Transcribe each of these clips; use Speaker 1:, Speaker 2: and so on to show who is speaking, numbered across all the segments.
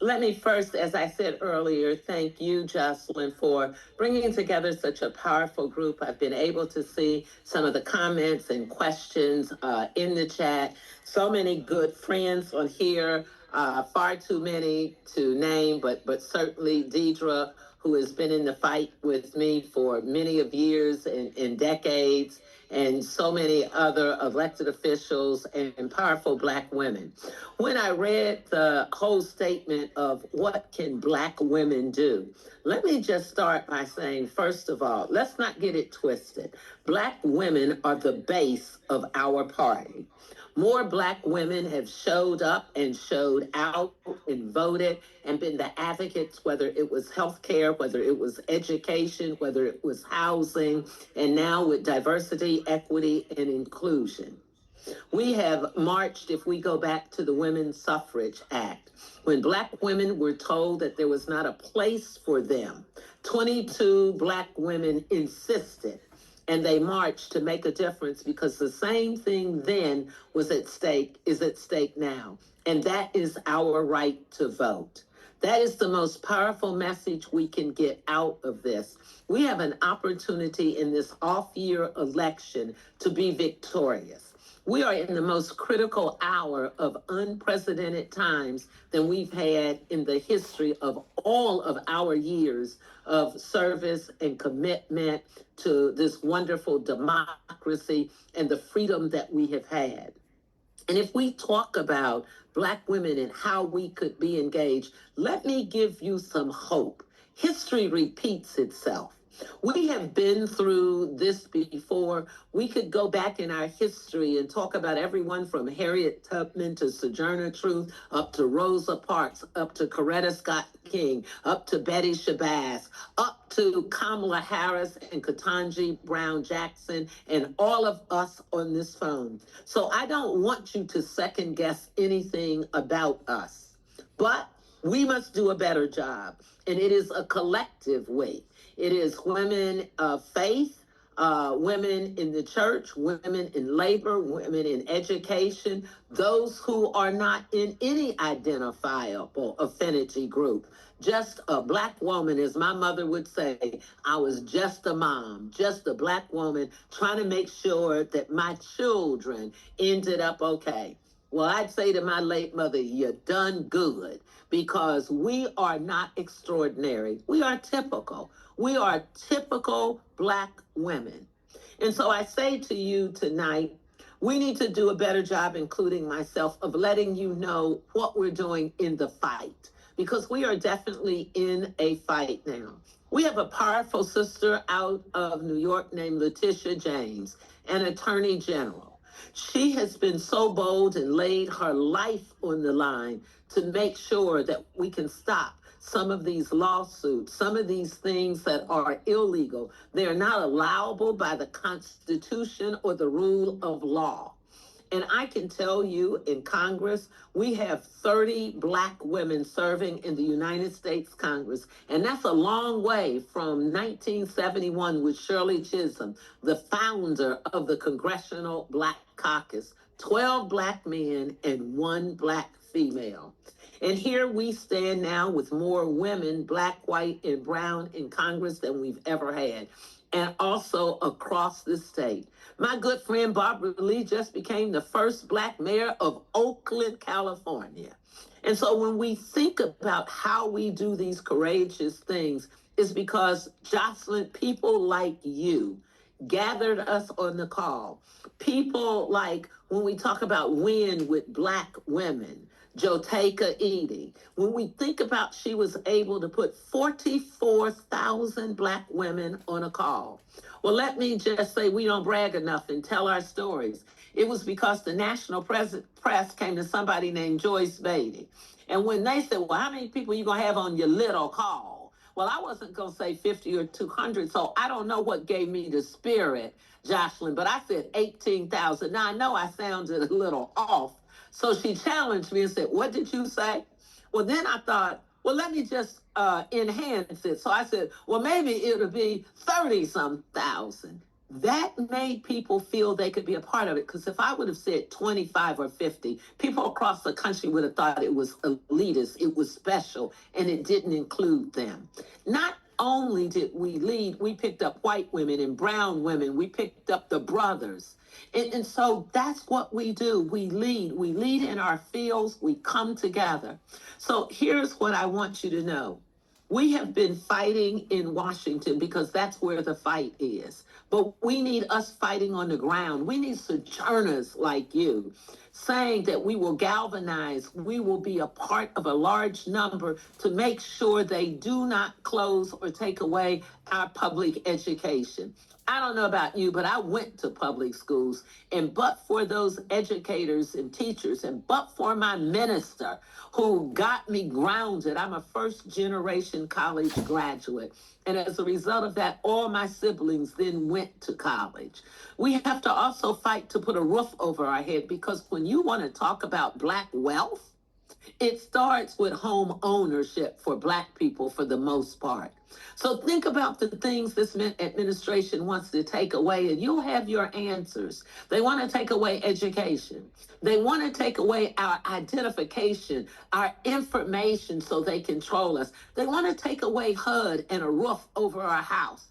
Speaker 1: Let me first, as I said earlier, thank you, Jocelyn, for bringing together such a powerful group. I've been able to see some of the comments and questions in the chat. So many good friends on here, far too many to name, but certainly Deidre, who has been in the fight with me for many of years and decades, and so many other elected officials and powerful Black women. When I read the whole statement of what can Black women do, let me just start by saying, first of all, let's not get it twisted. Black women are the base of our party. More Black women have showed up and showed out and voted and been the advocates, whether it was healthcare, whether it was education, whether it was housing, and now with diversity, equity, and inclusion. We have marched, if we go back to the Women's Suffrage Act, when Black women were told that there was not a place for them. 22 Black women insisted, and they marched to make a difference, because the same thing then was at stake, is at stake now, and that is our right to vote. That is the most powerful message we can get out of this. We have an opportunity in this off-year election to be victorious. We are in the most critical hour of unprecedented times than we've had in the history of all of our years of service and commitment to this wonderful democracy and the freedom that we have had. And if we talk about Black women and how we could be engaged, let me give you some hope. History repeats itself. We have been through this before. We could go back in our history and talk about everyone from Harriet Tubman to Sojourner Truth, up to Rosa Parks, up to Coretta Scott King, up to Betty Shabazz, up to Kamala Harris and Ketanji Brown Jackson, and all of us on this phone. So I don't want you to second guess anything about us, but we must do a better job. And it is a collective way. It is women of faith, women in the church, women in labor, women in education, those who are not in any identifiable affinity group. Just a Black woman, as my mother would say, I was just a mom, just a Black woman trying to make sure that my children ended up okay. Well, I'd say to my late mother, you done good, because we are not extraordinary. We are typical. We are typical Black women. And so I say to you tonight, we need to do a better job, including myself, of letting you know what we're doing in the fight, because we are definitely in a fight now. We have a powerful sister out of New York named Letitia James, an attorney general. She has been so bold and laid her life on the line to make sure that we can stop some of these lawsuits, some of these things that are illegal. They are not allowable by the Constitution or the rule of law. And I can tell you, in Congress, we have 30 Black women serving in the United States Congress. And that's a long way from 1971 with Shirley Chisholm, the founder of the Congressional Black Caucus. 12 Black men and 1 Black female. And here we stand now with more women, Black, white, and brown, in Congress than we've ever had, and also across the state. My good friend Barbara Lee just became the first Black mayor of Oakland, California. And so when we think about how we do these courageous things, it's because, Jocelyn, people like you gathered us on the call. People like, when we talk about win with Black women, Jotaka Edie. When we think about, she was able to put 44,000 Black women on a call. Well, let me just say, we don't brag enough and tell our stories. It was because the national press came to somebody named Joyce Beatty. And when they said, well, how many people are you going to have on your little call? Well, I wasn't going to say 50 or 200, so I don't know what gave me the spirit, Jocelyn, but I said 18,000. Now, I know I sounded a little off. So she challenged me and said, what did you say? Well, then I thought, well, let me just enhance it. So I said, well, maybe it'll be 30-some thousand. That made people feel they could be a part of it. Because if I would have said 25 or 50, people across the country would have thought it was elitist, it was special, and it didn't include them. Not only did we lead, we picked up white women and brown women, we picked up the brothers. And so that's what we do. We lead in our fields, we come together. So here's what I want you to know. We have been fighting in Washington because that's where the fight is. But we need us fighting on the ground. We need sojourners like you saying that we will galvanize, we will be a part of a large number to make sure they do not close or take away our public education. I don't know about you, but I went to public schools, and but for those educators and teachers, and but for my minister who got me grounded, I'm a first generation college graduate. And as a result of that, all my siblings then went to college. We have to also fight to put a roof over our head, because when you want to talk about Black wealth, it starts with home ownership for Black people for the most part. So think about the things this administration wants to take away, and you'll have your answers. They want to take away education. They want to take away our identification, our information so they control us. They want to take away HUD and a roof over our house.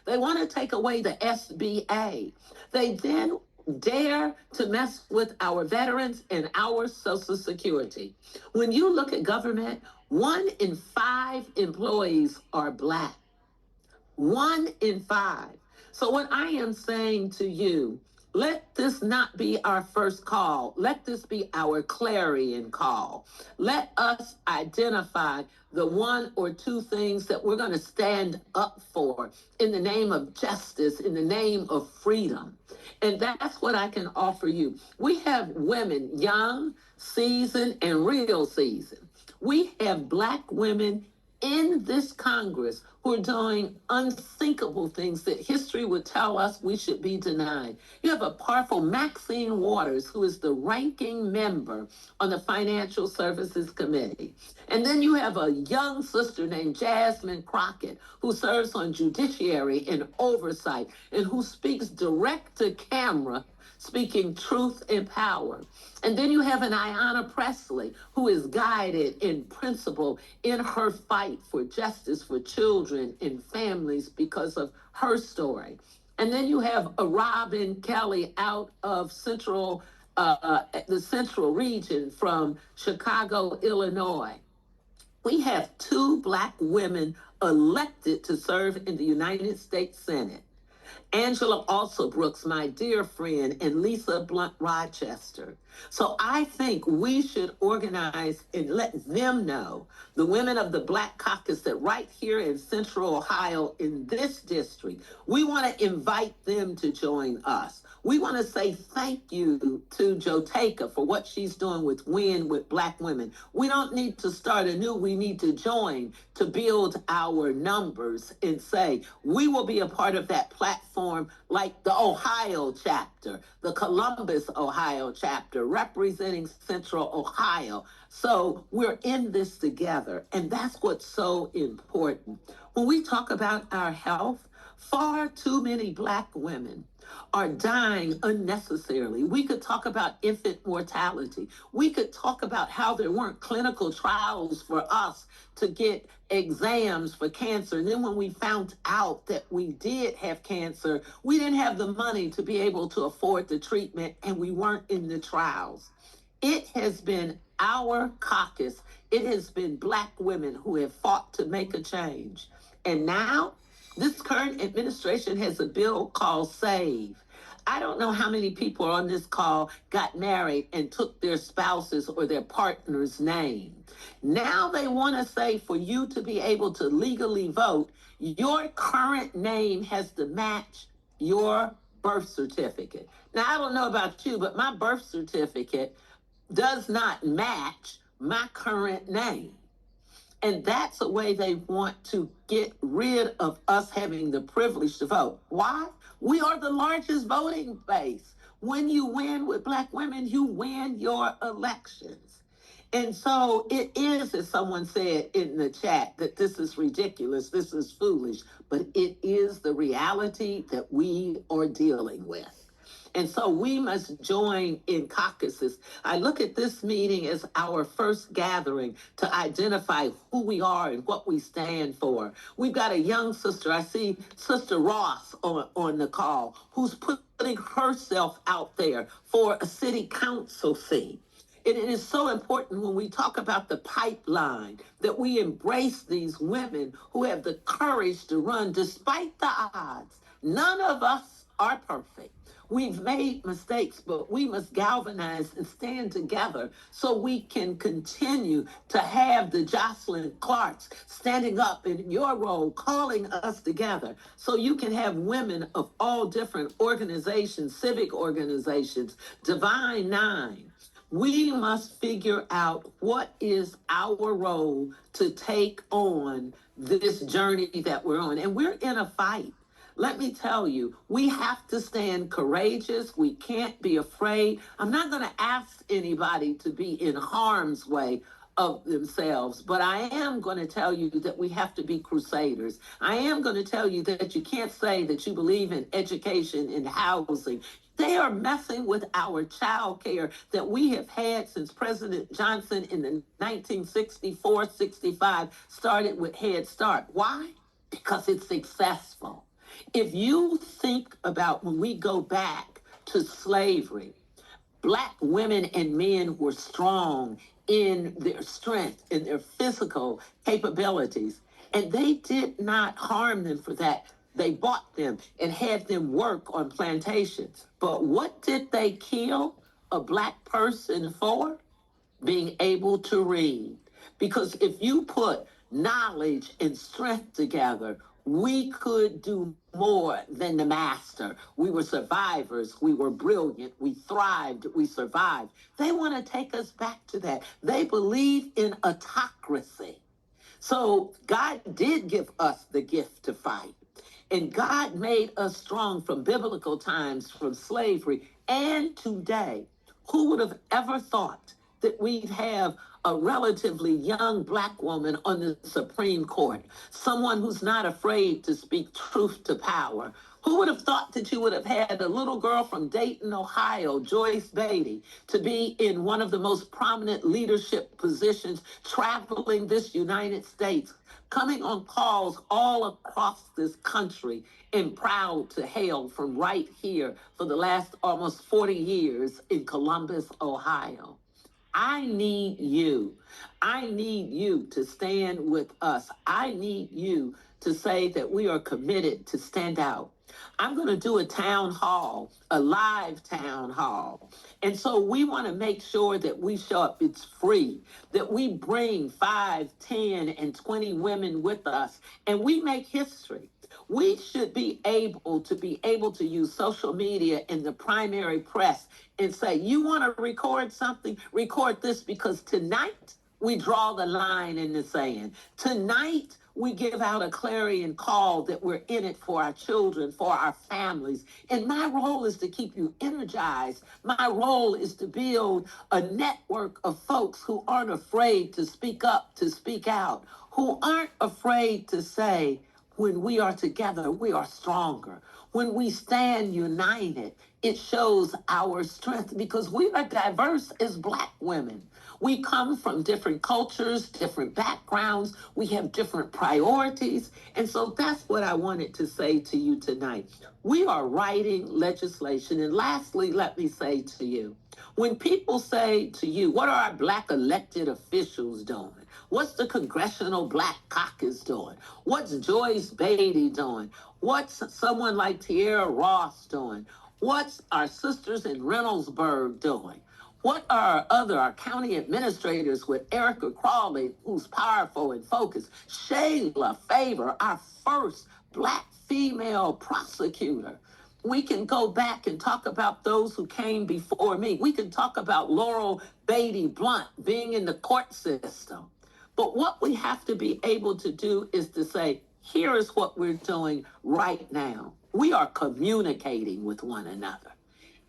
Speaker 1: They want to take away the SBA. They then dare to mess with our veterans and our Social Security. When you look at government, 1 in 5 employees are Black. 1 in 5. So what I am saying to you, let this not be our first call. Let this be our clarion call. Let us identify the 1 or 2 things that we're going to stand up for in the name of justice, in the name of freedom. And that's what I can offer you. We have women, young, seasoned, and real seasoned. We have Black women in this Congress who are doing unthinkable things that history would tell us we should be denied. You have a powerful Maxine Waters, who is the ranking member on the Financial Services Committee. And then you have a young sister named Jasmine Crockett, who serves on Judiciary and Oversight, and who speaks direct to camera, speaking truth and power. And then you have an Ayanna Pressley, who is guided in principle in her fight for justice for children and families because of her story. And then you have a Robin Kelly out of the Central region from Chicago, Illinois. We have 2 Black women elected to serve in the United States Senate. Angela also Brooks, my dear friend, and Lisa Blunt Rochester. So I think we should organize and let them know, the women of the Black Caucus, that right here in Central Ohio, in this district, we want to invite them to join us. We want to say thank you to Jotaka for what she's doing with WIN with Black women. We don't need to start anew. We need to join to build our numbers and say, we will be a part of that platform, like the Ohio chapter, the Columbus, Ohio chapter, representing Central Ohio. So we're in this together, and that's what's so important. When we talk about our health, far too many Black women are dying unnecessarily. We could talk about infant mortality. We could talk about how there weren't clinical trials for us to get exams for cancer. And then when we found out that we did have cancer, we didn't have the money to be able to afford the treatment, and we weren't in the trials. It has been our caucus. It has been Black women who have fought to make a change. And now this current administration has a bill called SAVE. I don't know how many people on this call got married and took their spouse's or their partner's name. Now they want to say, for you to be able to legally vote, your current name has to match your birth certificate. Now, I don't know about you, but my birth certificate does not match my current name. And that's the way they want to get rid of us having the privilege to vote. Why? We are the largest voting base. When you win with Black women, you win your elections. And so it is, as someone said in the chat, that this is ridiculous, this is foolish, but it is the reality that we are dealing with. And so we must join in caucuses. I look at this meeting as our first gathering to identify who we are and what we stand for. We've got a young sister, I see Sister Ross on the call, who's putting herself out there for a city council seat. It is so important when we talk about the pipeline that we embrace these women who have the courage to run despite the odds. None of us are perfect. We've made mistakes, but we must galvanize and stand together so we can continue to have the Jocelyn Clarks standing up in your role, calling us together so you can have women of all different organizations, civic organizations, Divine Nine. We must figure out what is our role to take on this journey that we're on. And we're in a fight. Let me tell you, we have to stand courageous. We can't be afraid. I'm not going to ask anybody to be in harm's way of themselves, but I am going to tell you that we have to be crusaders. I am going to tell you that you can't say that you believe in education and housing. They are messing with our child care that we have had since President Johnson in the 1964-65 started with Head Start. Why? Because it's successful. If you think about when we go back to slavery, Black women and men were strong in their strength, in their physical capabilities, and they did not harm them for that. They bought them and had them work on plantations. But what did they kill a Black person for? Being able to read. Because if you put knowledge and strength together, we could do more than the master. We were survivors. We were brilliant. We thrived. We survived. They want to take us back to that. They believe in autocracy. So God did give us the gift to fight. And God made us strong from biblical times, from slavery, and today. Who would have ever thought that we'd have a relatively young Black woman on the Supreme Court, someone who's not afraid to speak truth to power? Who would have thought that you would have had a little girl from Dayton, Ohio, Joyce Beatty, to be in one of the most prominent leadership positions, traveling this United States, coming on calls all across this country, and proud to hail from right here for the last almost 40 years in Columbus, Ohio? I need you. I need you to stand with us. I need you to say that we are committed to stand out. I'm going to do a town hall, a live town hall. And so we want to make sure that we show up. It's free, that we bring 5, 10, and 20 women with us, and we make history. We should be able to use social media and the primary press and say, you want to record something? Record this, because tonight we draw the line in the sand. Tonight we give out a clarion call that we're in it for our children, for our families. And my role is to keep you energized. My role is to build a network of folks who aren't afraid to speak up, to speak out, who aren't afraid to say, when we are together, we are stronger. When we stand united, it shows our strength, because we are diverse as Black women. We come from different cultures, different backgrounds. We have different priorities. And so that's what I wanted to say to you tonight. We are writing legislation. And lastly, let me say to you, when people say to you, what are our Black elected officials doing? What's the Congressional Black Caucus doing? What's Joyce Beatty doing? What's someone like Tierra Ross doing? What's our sisters in Reynoldsburg doing? What are our county administrators with Erica Crawley, who's powerful and focused? Shayla Favor, our first Black female prosecutor. We can go back and talk about those who came before me. We can talk about Laurel Beatty Blunt being in the court system. But what we have to be able to do is to say, here is what we're doing right now. We are communicating with one another.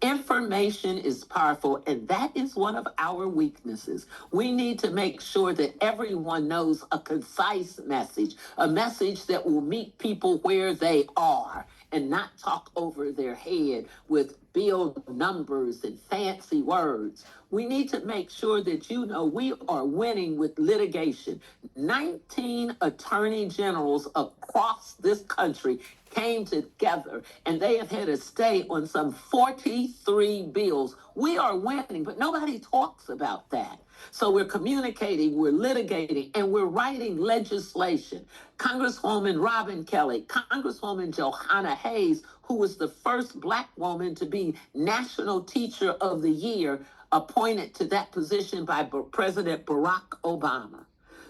Speaker 1: Information is powerful, and that is one of our weaknesses. We need to make sure that everyone knows a concise message, a message that will meet people where they are and not talk over their head with bill numbers and fancy words. We need to make sure that you know we are winning with litigation. 19 attorney generals across this country came together and they have had a stay on some 43 bills. We are winning, but nobody talks about that. So we're communicating, we're litigating, and we're writing legislation. Congresswoman Robin Kelly, Congresswoman Johanna Hayes, who was the first Black woman to be National Teacher of the Year, appointed to that position by President Barack Obama.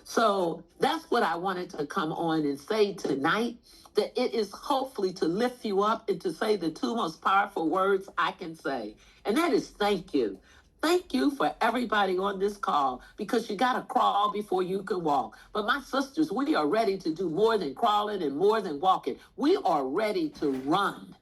Speaker 1: So that's what I wanted to come on and say tonight, that it is hopefully to lift you up and to say the two most powerful words I can say, and that is thank you. Thank you for everybody on this call, because you got to crawl before you can walk. But my sisters, we are ready to do more than crawling and more than walking. We are ready to run.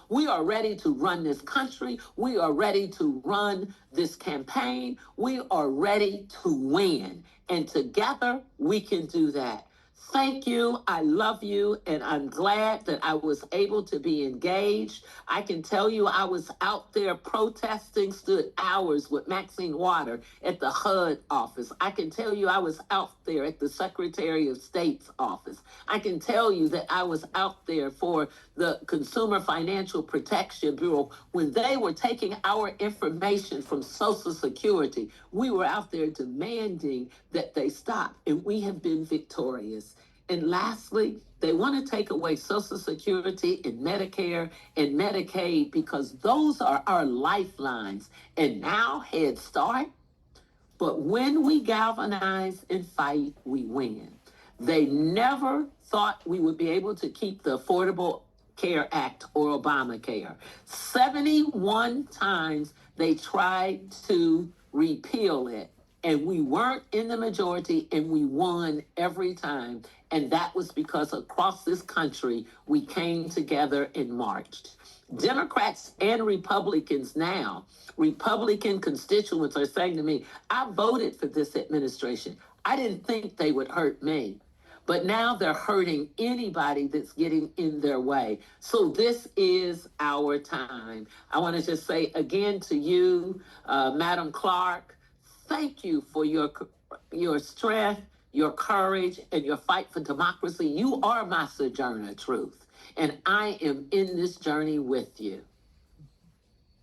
Speaker 1: We are ready to run this country. We are ready to run this campaign. We are ready to win. And together we can do that. Thank you. I love you. And I'm glad that I was able to be engaged. I can tell you I was out there protesting, stood hours with Maxine Water at the HUD office. I can tell you I was out there at the Secretary of State's office. I can tell you that I was out there for the Consumer Financial Protection Bureau when they were taking our information from Social Security. We were out there demanding that they stop, and we have been victorious. And lastly, they want to take away Social Security and Medicare and Medicaid because those are our lifelines. And now Head Start. But when we galvanize and fight, we win. They never thought we would be able to keep the Affordable Care Act or Obamacare. 71 times they tried to repeal it. And we weren't in the majority, and we won every time. And that was because across this country, we came together and marched. Democrats and Republicans now, Republican constituents are saying to me, I voted for this administration. I didn't think they would hurt me. But now they're hurting anybody that's getting in their way. So this is our time. I want to just say again to you, Madam Clark, thank you for your strength, your courage, and your fight for democracy. You are my sojourner truth, and I am in this journey with you.